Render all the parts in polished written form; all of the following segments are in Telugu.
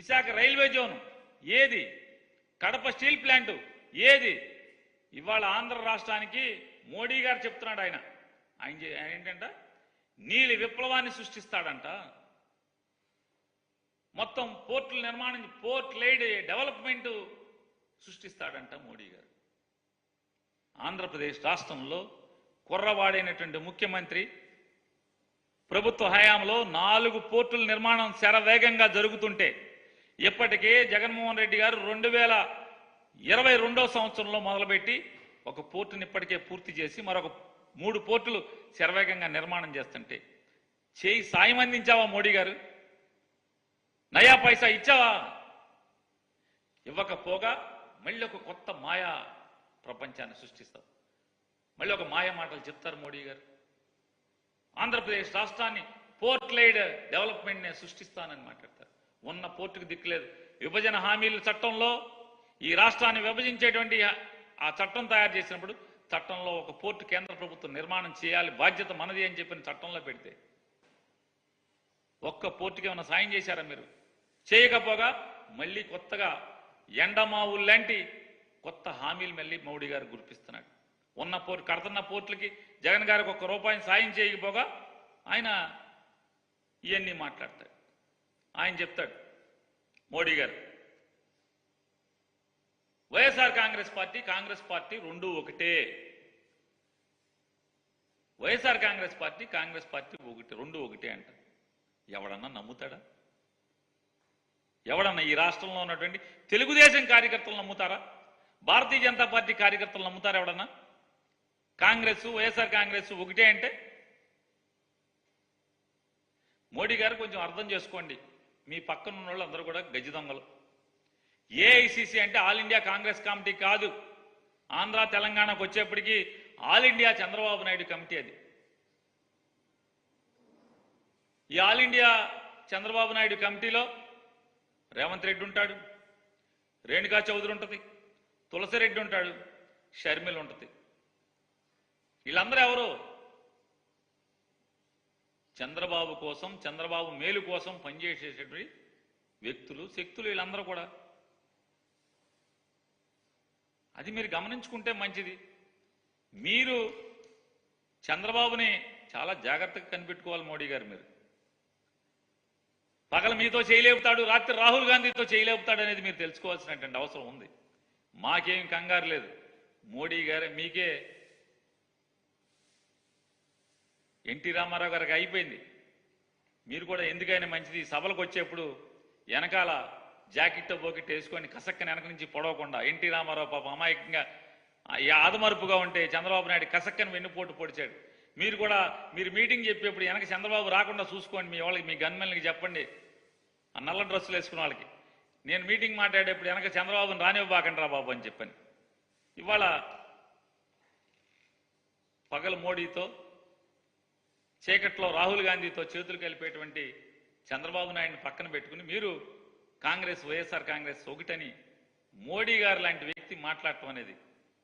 విశాఖ రైల్వే జోన్ ఏది, కడప స్టీల్ ప్లాంట్ ఏది? ఇవాళ ఆంధ్ర రాష్ట్రానికి మోడీ గారు చెప్తున్నాడు, ఆయన ఏంటంట నీలి విప్లవాన్ని సృష్టిస్తాడంట. మొత్తం పోర్టుల నిర్మాణం, పోర్ట్ లైడ్ డెవలప్మెంట్ సృష్టిస్తాడంట మోడీ గారు. ఆంధ్రప్రదేశ్ రాష్ట్రంలో కుర్రవాడైనటువంటి ముఖ్యమంత్రి ప్రభుత్వ హయాంలో 4 పోర్టుల నిర్మాణం శరవేగంగా జరుగుతుంటే ఇప్పటికే జగన్మోహన్ రెడ్డి గారు 2022వ సంవత్సరంలో మొదలుపెట్టి ఒక పోర్టుని ఇప్పటికే పూర్తి చేసి మరొక 3 పోర్టులు శరవేగంగా నిర్మాణం చేస్తుంటే చేయి సాయం అందించావా మోడీ గారు? నయా పైసా ఇచ్చావా? ఇవ్వకపోగా మళ్ళీ ఒక కొత్త మాయా ప్రపంచాన్ని సృష్టిస్తావు. మళ్ళీ ఒక మాయ మాటలు చెప్తారు మోడీ గారు. ఆంధ్రప్రదేశ్ రాష్ట్రాన్ని పోర్ట్ లైడ్ డెవలప్మెంట్ నే సృష్టిస్తానని మాట్లాడతారు. ఉన్న పోర్టుకు దిక్కులేదు. విభజన హామీల చట్టంలో ఈ రాష్ట్రాన్ని విభజించేటువంటి ఆ చట్టం తయారు చేసినప్పుడు చట్టంలో ఒక పోర్టు కేంద్ర ప్రభుత్వం నిర్మాణం చేయాలి, బాధ్యత మనది అని చెప్పిన చట్టంలో పెడితే ఒక్క పోర్టుకి ఏమైనా సాయం చేశారా మీరు? చేయకపోగా మళ్ళీ కొత్తగా ఎండమావులు లాంటి కొత్త హామీలు మళ్ళీ మోడీ గారు గుర్తిస్తున్నాడు. ఉన్న పోర్టు కడుతున్న పోర్టులకి జగన్ గారికి ₹1 సాయం చేయకపోగా ఆయన ఇవన్నీ మాట్లాడతాడు. ఆయన చెప్తాడు మోడీ గారు, వైఎస్ఆర్ కాంగ్రెస్ పార్టీ రెండూ ఒకటే. వైఎస్ఆర్ కాంగ్రెస్ పార్టీ రెండూ ఒకటే అంట. ఎవడన్నా నమ్ముతాడా? ఎవడన్నా ఈ రాష్ట్రంలో ఉన్నటువంటి తెలుగుదేశం కార్యకర్తలు నమ్ముతారా? భారతీయ జనతా పార్టీ కార్యకర్తలు నమ్ముతారా? ఎవడన్నా కాంగ్రెస్ వైఎస్ఆర్ కాంగ్రెస్ ఒకటే అంటే? మోడీ గారు కొంచెం అర్థం చేసుకోండి. మీ పక్కన ఉన్న వాళ్ళు అందరూ కూడా గజ దొంగలు. ఏఐసిసి అంటే ఆల్ ఇండియా కాంగ్రెస్ కమిటీ కాదు. ఆంధ్ర తెలంగాణకు వచ్చేప్పటికీ all India Chandrababu Naidu committee అది. ఈ ఆల్ ఇండియా చంద్రబాబు నాయుడు కమిటీలో రేవంత్ రెడ్డి ఉంటాడు, రేణుకా చౌదరి ఉంటుంది, తులసిరెడ్డి ఉంటాడు, షర్మిల ఉంటుంది. వీళ్ళందరూ ఎవరు? చంద్రబాబు కోసం, చంద్రబాబు మేలు కోసం పనిచేసేటువంటి వ్యక్తులు, శక్తులు వీళ్ళందరూ కూడా. అది మీరు గమనించుకుంటే మంచిది. మీరు చంద్రబాబుని చాలా జాగ్రత్తగా కనిపెట్టుకోవాలి మోడీ గారు. మీరు పగల మీతో చేయలేపుతాడు, రాత్రి రాహుల్ గాంధీతో చేయలేపుతాడు అనేది మీరు తెలుసుకోవాల్సినటువంటి అవసరం ఉంది. మాకేం కంగారు లేదు. మోడీ గారే మీకే ఎన్టీ రామారావు గారికి అయిపోయింది. మీరు కూడా ఎందుకైనా మంచిది సభలకు వచ్చేప్పుడు వెనకాల జాకెట్ బోకెట్ వేసుకొని కసక్కని వెనక నుంచి పొడవకుండా, ఎన్టీ రామారావు పాప అమాయకంగా ఆదమరుపుగా ఉంటే చంద్రబాబు నాయుడు కసక్కని వెన్నుపోటు పొడిచాడు. మీరు కూడా మీరు మీటింగ్ చెప్పేప్పుడు వెనక చంద్రబాబు రాకుండా చూసుకోండి. మీ వాళ్ళకి, మీ గన్మెన్లకి చెప్పండి, ఆ నల్ల డ్రెస్సులు వేసుకున్న వాళ్ళకి, నేను మీటింగ్ మాట్లాడేప్పుడు వెనక చంద్రబాబుని రానివ్వబాకండి రా బాబు అని చెప్పని. ఇవాళ పగల మోడీతో, చీకట్లో రాహుల్ గాంధీతో చేతులు కలిపేటువంటి చంద్రబాబు నాయుడిని పక్కన పెట్టుకుని మీరు కాంగ్రెస్ వైఎస్ఆర్ కాంగ్రెస్ ఒకటని మోడీ గారు లాంటి వ్యక్తి మాట్లాడటం అనేది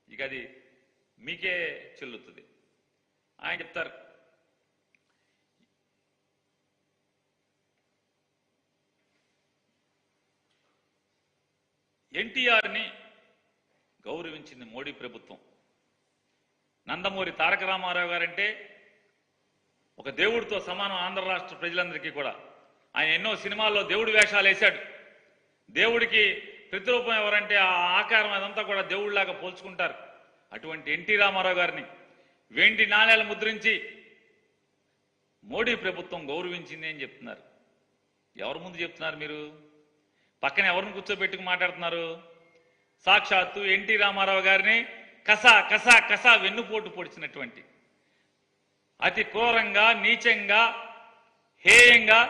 ఇక అది మీకే చెల్లుతుంది. ఆయన చెప్తారు, ఎన్టీఆర్ని గౌరవించింది మోడీ ప్రభుత్వం. నందమూరి తారక రామారావు గారంటే ఒక దేవుడితో సమానం ఆంధ్ర రాష్ట్ర ప్రజలందరికీ కూడా. ఆయన ఎన్నో సినిమాల్లో దేవుడి వేషాలు వేశాడు. దేవుడికి ప్రతిరూపం ఎవరంటే ఆ ఆకారం అదంతా కూడా దేవుడిలాగా పోల్చుకుంటారు. అటువంటి ఎన్టీ రామారావు గారిని వెండి నాణేలు ముద్రించి మోడీ ప్రభుత్వం గౌరవించింది అని చెప్తున్నారు. ఎవరి ముందు చెప్తున్నారు మీరు? పక్కన ఎవరిని కూర్చోబెట్టుకు మాట్లాడుతున్నారు? సాక్షాత్తు ఎన్టీ రామారావు గారిని కసా కసా కసా వెన్నుపోటు పొడిచినటువంటి, అతి క్రూరంగా, నీచంగా, హేయంగా